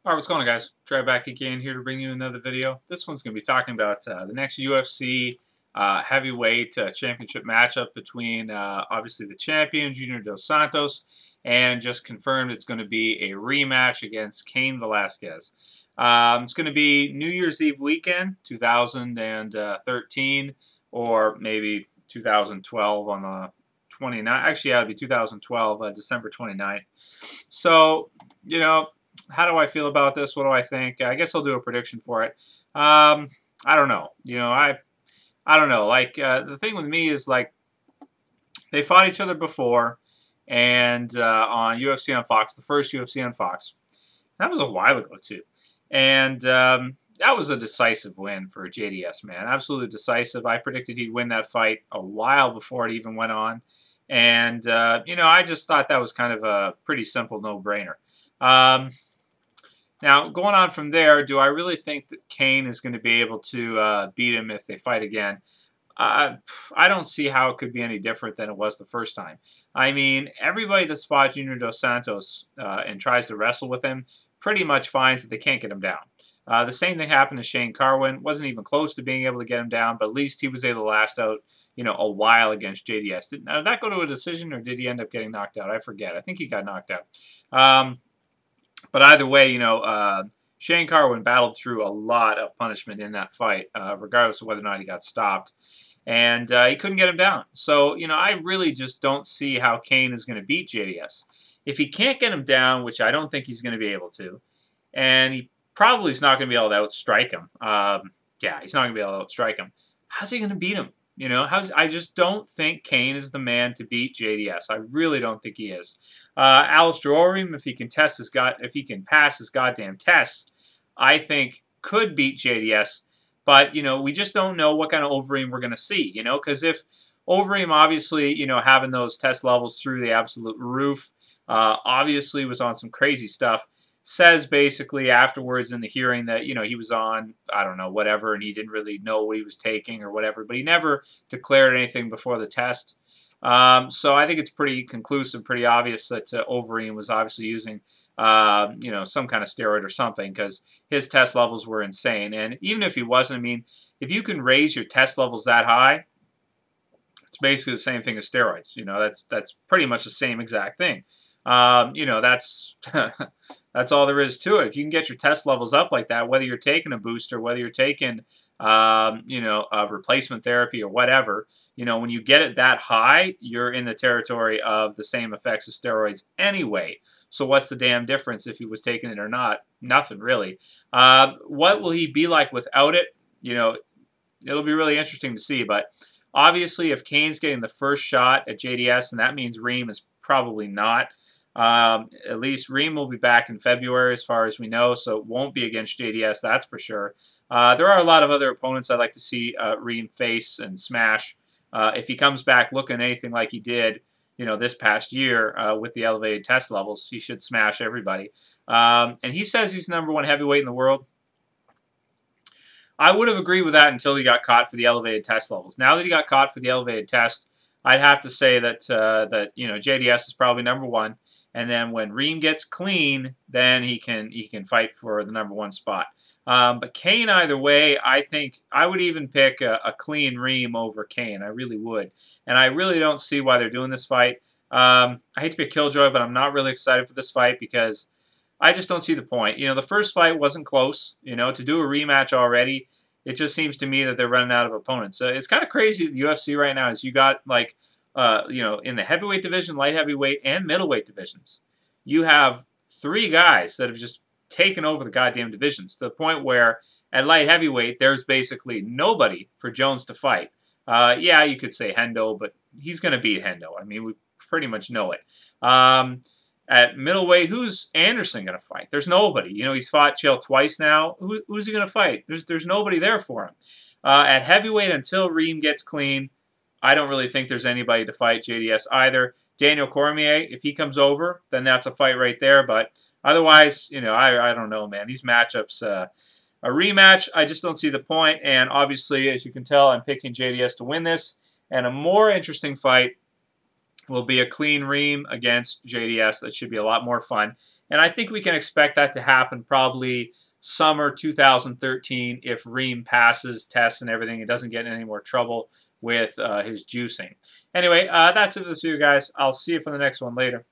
Alright, what's going on, guys? Try back again here to bring you another video. This one's going to be talking about the next UFC heavyweight championship matchup between obviously the champion, Junior Dos Santos, and just confirmed it's going to be a rematch against Cain Velasquez. It's going to be New Year's Eve weekend, 2013, or maybe 2012 on the 29th. Actually, yeah, it'd be 2012, December 29th. So, how do I feel about this? What do I think? I guess I'll do a prediction for it. I don't know. I don't know. Like the thing with me is like they fought each other before, and on UFC on Fox, the first UFC on Fox. That was a while ago too, and that was a decisive win for JDS, man. Absolutely decisive. I predicted he'd win that fight a while before it even went on, and I just thought that was kind of a pretty simple no-brainer. Now, going on from there, do I really think that Cain is going to be able to beat him if they fight again? I don't see how it could be any different than it was the first time. I mean, everybody that's fought Junior Dos Santos and tries to wrestle with him pretty much finds that they can't get him down. The same thing happened to Shane Carwin. Wasn't even close to being able to get him down, but at least he was able to last out, a while against JDS. Did that go to a decision, or did he end up getting knocked out? I forget. I think he got knocked out. But either way, Shane Carwin battled through a lot of punishment in that fight, regardless of whether or not he got stopped. And he couldn't get him down. So, I really just don't see how Cain is going to beat JDS. If he can't get him down, which I don't think he's going to be able to, and he probably is not going to be able to outstrike him. Yeah, he's not going to be able to outstrike him. How's he going to beat him? I just don't think Cain is the man to beat JDS. I really don't think he is. Alistair Overeem, if he can pass his goddamn tests, I think could beat JDS. But we just don't know what kind of Overeem we're going to see. Because if Overeem obviously having those test levels through the absolute roof, obviously was on some crazy stuff. Says basically afterwards in the hearing that, he was on, I don't know, whatever, and he didn't really know what he was taking or whatever, but he never declared anything before the test. So I think it's pretty conclusive, pretty obvious that Overeem was obviously using, some kind of steroid or something, because his test levels were insane. And even if he wasn't, I mean, if you can raise your test levels that high, it's basically the same thing as steroids. That's pretty much the same exact thing. That's that's all there is to it. If you can get your test levels up like that, whether you're taking a booster, whether you're taking, a replacement therapy or whatever, when you get it that high, you're in the territory of the same effects as steroids anyway. So what's the damn difference if he was taking it or not? Nothing, really. What will he be like without it? It'll be really interesting to see. But obviously, if Cain's getting the first shot at JDS, and that means Reem is probably not, at least Reem will be back in February as far as we know, so it won't be against JDS, that's for sure. There are a lot of other opponents I'd like to see Reem face and smash. If he comes back looking anything like he did, this past year with the elevated test levels, he should smash everybody. And he says he's #1 heavyweight in the world. I would have agreed with that until he got caught for the elevated test levels. Now that he got caught for the elevated test, I'd have to say that JDS is probably #1, and then when Reem gets clean, then he can fight for the #1 spot. But Cain, either way, I think I would even pick a clean Reem over Cain. I really would, and I really don't see why they're doing this fight. I hate to be a killjoy, but I'm not really excited for this fight because I just don't see the point. The first fight wasn't close. To do a rematch already, it just seems to me that they're running out of opponents. So it's kind of crazy. The UFC right now is you got like, in the heavyweight division, light heavyweight, and middleweight divisions, you have 3 guys that have just taken over the goddamn divisions to the point where at light heavyweight there's basically nobody for Jones to fight. Yeah, you could say Hendo, but he's going to beat Hendo. I mean, we pretty much know it. At middleweight, who's Anderson going to fight? There's nobody. He's fought Chael twice now. Who's he going to fight? There's nobody there for him. At heavyweight, until Reem gets clean, I don't really think there's anybody to fight JDS either. Daniel Cormier, if he comes over, then that's a fight right there. But otherwise, I don't know, man. These matchups, a rematch, I just don't see the point. And obviously, as you can tell, I'm picking JDS to win this. And a more interesting fight will be a clean Ream against JDS. That should be a lot more fun. And I think we can expect that to happen probably summer 2013 if Ream passes tests and everything and doesn't get in any more trouble with his juicing. Anyway, that's it for this video, guys. I'll see you for the next one later.